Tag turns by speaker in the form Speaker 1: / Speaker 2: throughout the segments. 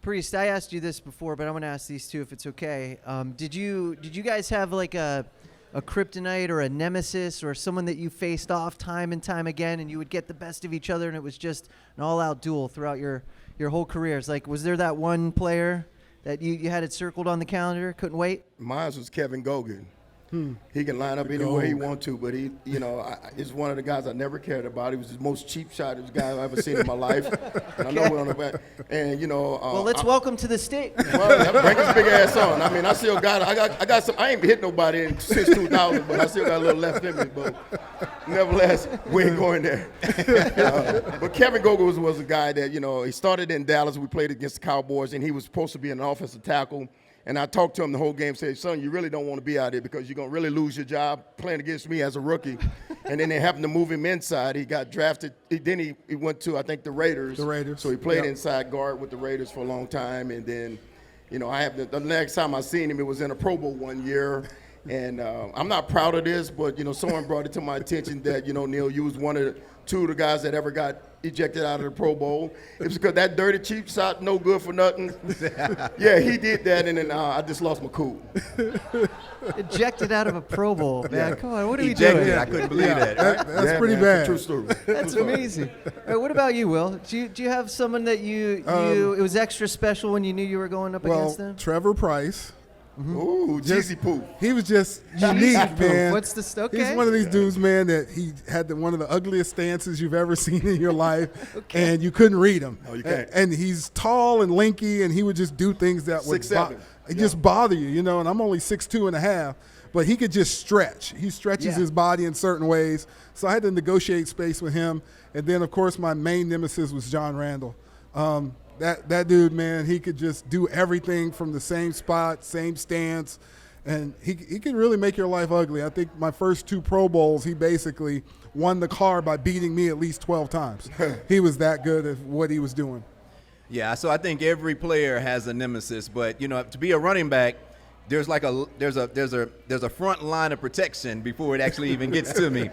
Speaker 1: Priest, I asked you this before, but I'm going to ask these two if it's okay. Did you guys have like a kryptonite or a nemesis or someone that you faced off time and time again, and you would get the best of each other, and it was just an all-out duel throughout your whole careers? Like, was there that one player that you had it circled on the calendar, couldn't wait?
Speaker 2: Mine was Kevin Gogan. He can line up anywhere he wants to, but he, is one of the guys I never cared about. He was the most cheap-shotted guy I've ever seen in my life. And I know we're on the back. And
Speaker 1: well, let's welcome to the state.
Speaker 2: Well, bring his big ass on. I mean, I still got I got some. I ain't hit nobody since 2000, but I still got a little left in me. But nevertheless, we ain't going there. But Kevin Gogan was a guy that he started in Dallas. We played against the Cowboys, and he was supposed to be an offensive tackle. And I talked to him the whole game, said, son, you really don't want to be out here because you're going to really lose your job playing against me as a rookie. And then they happened to move him inside. He got drafted. Then he went to, I think, the Raiders.
Speaker 3: The Raiders.
Speaker 2: So he played inside guard with the Raiders for a long time. And then, the next time I seen him, it was in a Pro Bowl one year. And I'm not proud of this, but, someone brought it to my attention that, Neil, you was two of the guys that ever got ejected out of the Pro Bowl. It was because that dirty cheap shot, no good for nothing. Yeah, he did that, and then I just lost my cool.
Speaker 1: Ejected out of a Pro Bowl, man. Come on, what are we
Speaker 4: Ejected.
Speaker 1: doing?
Speaker 4: I couldn't believe that.
Speaker 3: That's pretty
Speaker 2: man,
Speaker 3: bad.
Speaker 2: It's a true story.
Speaker 1: That's amazing. All right, what about you, Will? Do you have someone that it was extra special when you knew you were going up against them?
Speaker 3: Trevor Price.
Speaker 2: Ooh, Jeezy Poo.
Speaker 3: He was just unique, man.
Speaker 1: What's the okay?
Speaker 3: He's one of these dudes, man, that he had one of the ugliest stances you've ever seen in your life, and you couldn't read him.
Speaker 2: No, you can't.
Speaker 3: And he's tall and lanky, and he would just do things that would just bother you, And I'm only 6'2.5", but he could just stretch. He stretches his body in certain ways. So I had to negotiate space with him. And then, of course, my main nemesis was John Randall. That dude, man, he could just do everything from the same spot, same stance, and he can really make your life ugly. I think my first 2 Pro Bowls, he basically won the car by beating me at least 12 times. He was that good at what he was doing.
Speaker 4: Yeah, so I think every player has a nemesis, but to be a running back, there's a front line of protection before it actually even gets to me.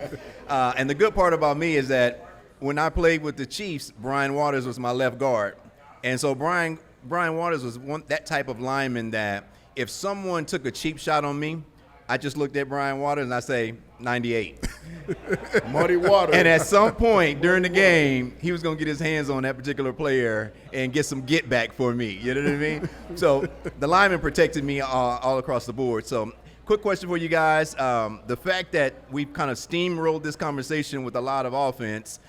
Speaker 4: And the good part about me is that when I played with the Chiefs, Brian Waters was my left guard. And so Brian Waters was that type of lineman that if someone took a cheap shot on me, I just looked at Brian Waters and I say, 98.
Speaker 2: Muddy water.
Speaker 4: And at some point during the game, he was going to get his hands on that particular player and get some get back for me. You know what I mean? So the lineman protected me all across the board. So quick question for you guys. The fact that we've kind of steamrolled this conversation with a lot of offense,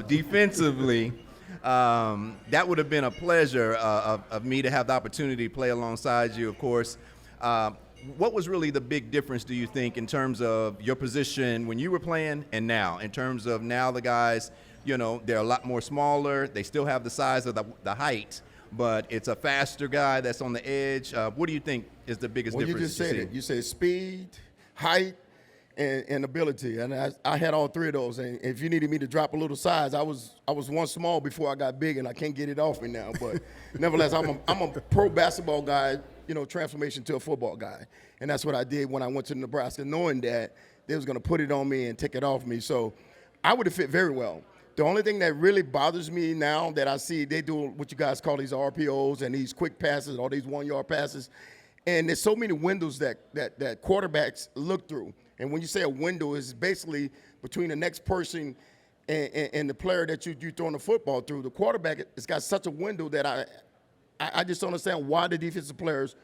Speaker 4: defensively, that would have been a pleasure of me to have the opportunity to play alongside you, of course. What was really the big difference, do you think, in terms of your position when you were playing and now? In terms of now the guys, they're a lot more smaller. They still have the size of the height, but it's a faster guy that's on the edge. What do you think is the biggest difference?
Speaker 2: You just said it. You said speed, height, and ability, and I had all 3 of those. And if you needed me to drop a little size, I was one small before I got big, and I can't get it off me now. But nevertheless, I'm a pro basketball guy, transformation to a football guy, and that's what I did when I went to Nebraska, knowing that they was going to put it on me and take it off me. So I would have fit very well. The only thing that really bothers me now that I see they do what you guys call these RPOs and these quick passes, all these 1-yard passes, and there's so many windows that quarterbacks look through. And when you say a window, it's basically between the next person and the player that you're throwing the football through. The quarterback has got such a window that I just don't understand why the defensive players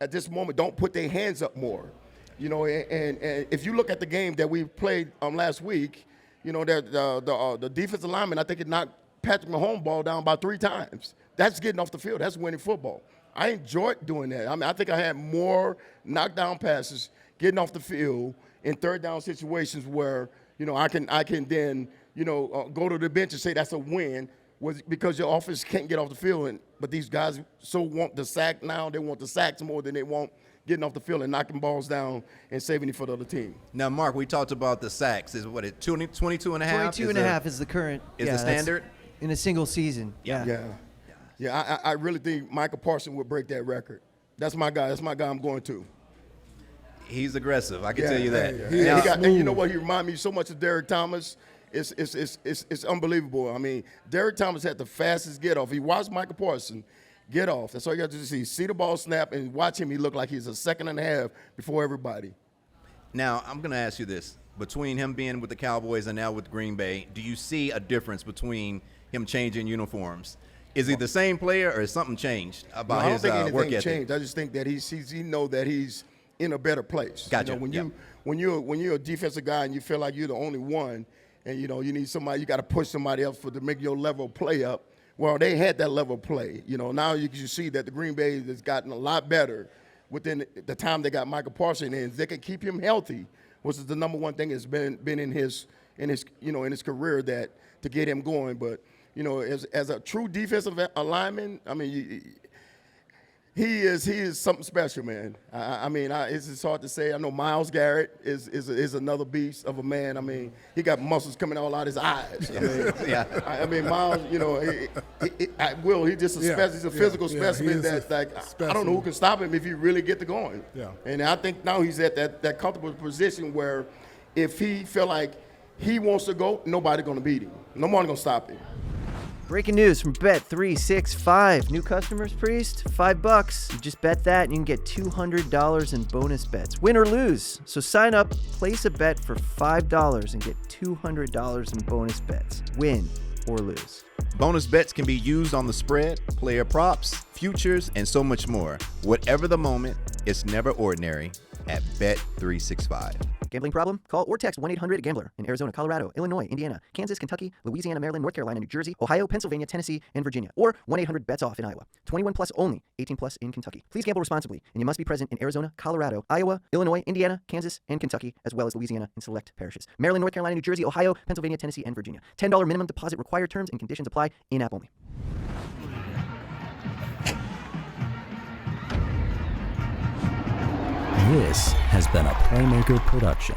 Speaker 2: at this moment don't put their hands up more. And if you look at the game that we played last week, the defensive lineman, I think it knocked Patrick Mahomes' ball down about 3 times. That's getting off the field. That's winning football. I enjoyed doing that. I mean, I think I had more knockdown passes getting off the field in third down situations where, I can then, go to the bench and say that's a win because your offense can't get off the field. But these guys so want the sack now. They want the sacks more than they want getting off the field and knocking balls down and saving it for the other team.
Speaker 4: Now, Mark, we talked about the sacks. Is what it 22 and a half?
Speaker 1: 22 and a half is the current.
Speaker 4: Is the standard?
Speaker 1: In a single season.
Speaker 2: Yeah. I really think Michael Parsons would break that record. That's my guy. That's my guy I'm going to.
Speaker 4: He's aggressive. I can tell you that.
Speaker 2: And you know what? He reminds me so much of Derek Thomas. It's unbelievable. I mean, Derek Thomas had the fastest get off. He watched Michael Parsons, get off. That's all you got to do. See the ball snap and watch him. He look like he's a second and a half before everybody.
Speaker 4: Now, I'm going to ask you this. Between him being with the Cowboys and now with Green Bay, do you see a difference between him changing uniforms? Is he the same player, or has something changed about his
Speaker 2: I don't think
Speaker 4: work
Speaker 2: anything
Speaker 4: ethic?
Speaker 2: changed. I just think that he know that he's in a better place.
Speaker 4: Gotcha.
Speaker 2: You know, when you're a defensive guy and you feel like you're the only one, and you need somebody, you got to push somebody else to make your level of play up. Well, they had that level of play. Now you see that the Green Bay has gotten a lot better within the time they got Michael Parsons in. They can keep him healthy, which is the number one thing that's been in his career, that to get him going. But as a true defensive lineman, I mean, he is something special, man. It's hard to say. I know Myles Garrett is another beast of a man. I mean, he got muscles coming all out his eyes. I mean, Myles, he's just he's a physical specimen I don't know who can stop him if he really get to going.
Speaker 3: Yeah.
Speaker 2: And I think now he's at that comfortable position where if he feel like he wants to go, nobody going to beat him. Nobody going to stop him.
Speaker 1: Breaking news from Bet365. New customers, Priest, $5. You just bet that and you can get $200 in bonus bets. Win or lose. So sign up, place a bet for $5 and get $200 in bonus bets. Win or lose.
Speaker 4: Bonus bets can be used on the spread, player props, futures, and so much more. Whatever the moment, it's never ordinary at Bet365.
Speaker 1: Gambling problem? Call or text 1-800-GAMBLER in Arizona, Colorado, Illinois, Indiana, Kansas, Kentucky, Louisiana, Maryland, North Carolina, New Jersey, Ohio, Pennsylvania, Tennessee, and Virginia. Or 1-800-BETS-OFF in Iowa. 21 plus only. 18 plus in Kentucky. Please gamble responsibly, and you must be present in Arizona, Colorado, Iowa, Illinois, Indiana, Kansas, and Kentucky, as well as Louisiana and select parishes. Maryland, North Carolina, New Jersey, Ohio, Pennsylvania, Tennessee, and Virginia. $10 minimum deposit required. Terms and conditions apply. In-app only.
Speaker 5: This has been a Playmaker production.